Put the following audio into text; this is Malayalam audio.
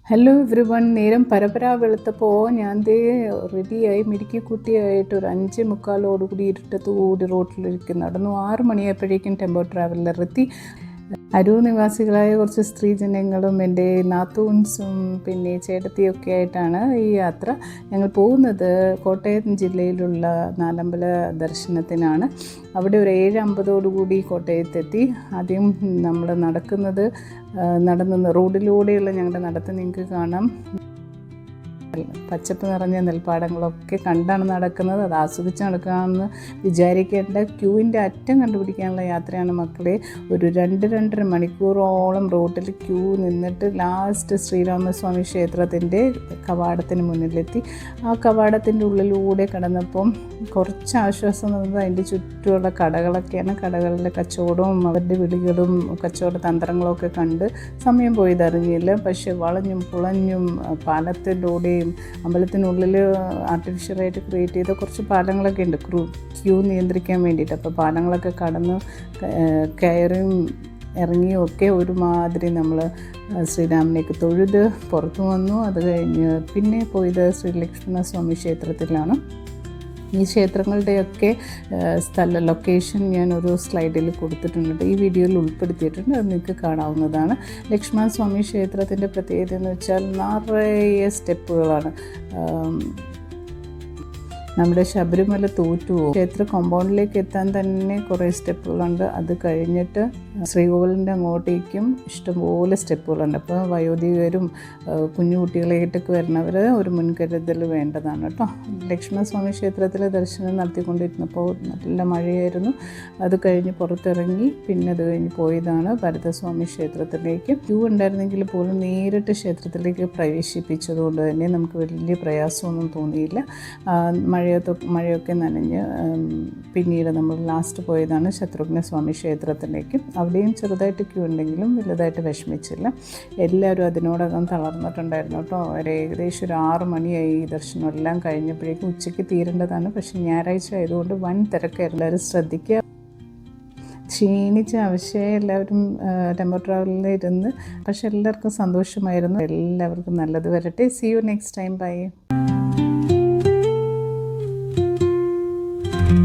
Hello every one. നേരം പരപരാ വെളുത്തപ്പോൾ ഞാൻ റെഡിയായി മിടുക്കിക്കുട്ടിയായിട്ട് ഒരു 5:45 ഇരുട്ടത്ത് കൂടി റോട്ടിലേക്ക് നടന്നു. 6 മണിയായപ്പോഴേക്കും ടെമ്പോ ട്രാവലർ എത്തി. അരൂർ നിവാസികളായ കുറച്ച് സ്ത്രീജനങ്ങളും എൻ്റെ നാത്തൂൻസും പിന്നെ ചേട്ടത്തിയൊക്കെ ആയിട്ടാണ് ഈ യാത്ര. ഞങ്ങൾ പോകുന്നത് കോട്ടയം ജില്ലയിലുള്ള നാലമ്പല ദർശനത്തിനാണ്. അവിടെ ഒരു 7:50 കോട്ടയത്തെത്തി. ആദ്യം നമ്മൾ നടന്ന് റോഡിലൂടെയുള്ള ഞങ്ങളുടെ നടത്തം നിങ്ങൾക്ക് കാണാം. പച്ചപ്പ് നിറഞ്ഞ നെൽപ്പാടങ്ങളൊക്കെ കണ്ടാണ് നടക്കുന്നത്. അത് ആസ്വദിച്ച് നടക്കാമെന്ന് വിചാരിക്കേണ്ട. ക്യൂവിൻ്റെ അറ്റം കണ്ടുപിടിക്കാനുള്ള യാത്രയാണ് മക്കളെ. ഒരു 2-2.5 മണിക്കൂറോളം റോട്ടിൽ ക്യൂ നിന്നിട്ട് ലാസ്റ്റ് ശ്രീരാമസ്വാമി ക്ഷേത്രത്തിൻ്റെ കവാടത്തിന് മുന്നിലെത്തി. ആ കവാടത്തിൻ്റെ ഉള്ളിലൂടെ കടന്നപ്പം കുറച്ച് ആശ്വാസം തന്നത് അതിൻ്റെ ചുറ്റുമുള്ള കടകളൊക്കെയാണ്. കടകളിലെ കച്ചവടവും അവരുടെ വിളികളും കച്ചവട തന്ത്രങ്ങളൊക്കെ കണ്ട് സമയം പോയതറിഞ്ഞില്ല. പക്ഷെ വളഞ്ഞും പുളഞ്ഞും പാലത്തിലൂടെയും അമ്പലത്തിനുള്ളിൽ ആർട്ടിഫിഷ്യലായിട്ട് ക്രിയേറ്റ് ചെയ്ത കുറച്ച് പാലങ്ങളൊക്കെ ഉണ്ട് ക്യൂ നിയന്ത്രിക്കാൻ വേണ്ടിയിട്ട്. അപ്പോൾ പാലങ്ങളൊക്കെ കടന്ന് കയറിയും ഇറങ്ങിയും ഒക്കെ ഒരുമാതിരി നമ്മൾ ശ്രീരാമനേക്ക് തൊഴുത് പുറത്തു വന്നു. അത് കഴിഞ്ഞ് പിന്നെ പോയത് ശ്രീലക്ഷ്മണസ്വാമി ക്ഷേത്രത്തിലാണ്. ഈ ക്ഷേത്രങ്ങളുടെയൊക്കെ ലൊക്കേഷൻ ഞാനൊരു സ്ലൈഡിൽ കൊടുത്തിട്ടുണ്ട്, ഈ വീഡിയോയിൽ ഉൾപ്പെടുത്തിയിട്ടുണ്ട്. അത് നിങ്ങൾക്ക് കാണാവുന്നതാണ്. ലക്ഷ്മണസ്വാമി ക്ഷേത്രത്തിൻ്റെ പ്രത്യേകത എന്ന് വെച്ചാൽ നിറയെ സ്റ്റെപ്പുകളാണ്. നമ്മുടെ ശബരിമല തോറ്റുപോകും. ക്ഷേത്ര കോമ്പൗണ്ടിലേക്ക് എത്താൻ തന്നെ കുറേ സ്റ്റെപ്പുകളുണ്ട്. അത് കഴിഞ്ഞിട്ട് ശ്രീകോവിലിൻ്റെ അങ്ങോട്ടേക്കും ഇഷ്ടംപോലെ സ്റ്റെപ്പുകളുണ്ട്. അപ്പോൾ വയോധികരും കുഞ്ഞു കുട്ടികളായിട്ടൊക്കെ വരുന്നവർ ഒരു മുൻകരുതൽ വേണ്ടതാണ് കേട്ടോ. ലക്ഷ്മണസ്വാമി ക്ഷേത്രത്തിൽ ദർശനം നടത്തിക്കൊണ്ടിരുന്നപ്പോൾ നല്ല മഴയായിരുന്നു. അത് കഴിഞ്ഞ് പുറത്തിറങ്ങി പിന്നെ അത് കഴിഞ്ഞ് പോയതാണ് ഭരതസ്വാമി ക്ഷേത്രത്തിലേക്ക്. ക്യൂ ഉണ്ടായിരുന്നെങ്കിൽ പോലും നേരിട്ട് ക്ഷേത്രത്തിലേക്ക് പ്രവേശിപ്പിച്ചതുകൊണ്ട് തന്നെ നമുക്ക് വലിയ പ്രയാസമൊന്നും തോന്നിയില്ല. മഴയൊക്കെ നനഞ്ഞ് പിന്നീട് നമ്മൾ ലാസ്റ്റ് പോയതാണ് ശത്രുഘ്നസ്വാമി ക്ഷേത്രത്തിലേക്ക്. അവിടെയും ചെറുതായിട്ട് ക്യൂ ഉണ്ടെങ്കിലും വലുതായിട്ട് വിഷമിച്ചില്ല. എല്ലാവരും അതിനോടകം തളർന്നിട്ടുണ്ടായിരുന്നു കേട്ടോ. ഏകദേശം ഒരു 6 മണിയായി ഈ ദർശനം എല്ലാം കഴിഞ്ഞപ്പോഴേക്കും. ഉച്ചയ്ക്ക് തീരേണ്ടതാണ്, പക്ഷേ ഞായറാഴ്ച ആയതുകൊണ്ട് വൻ തിരക്കായിരുന്നു. എല്ലാവരും ശ്രദ്ധിക്കുക. ക്ഷീണിച്ച ആവശ്യമായി എല്ലാവരും ടെമ്പോ ട്രാവലിൽ ഇരുന്ന്. പക്ഷെ എല്ലാവർക്കും സന്തോഷമായിരുന്നു. എല്ലാവർക്കും നല്ലത് വരട്ടെ. See you next time. By.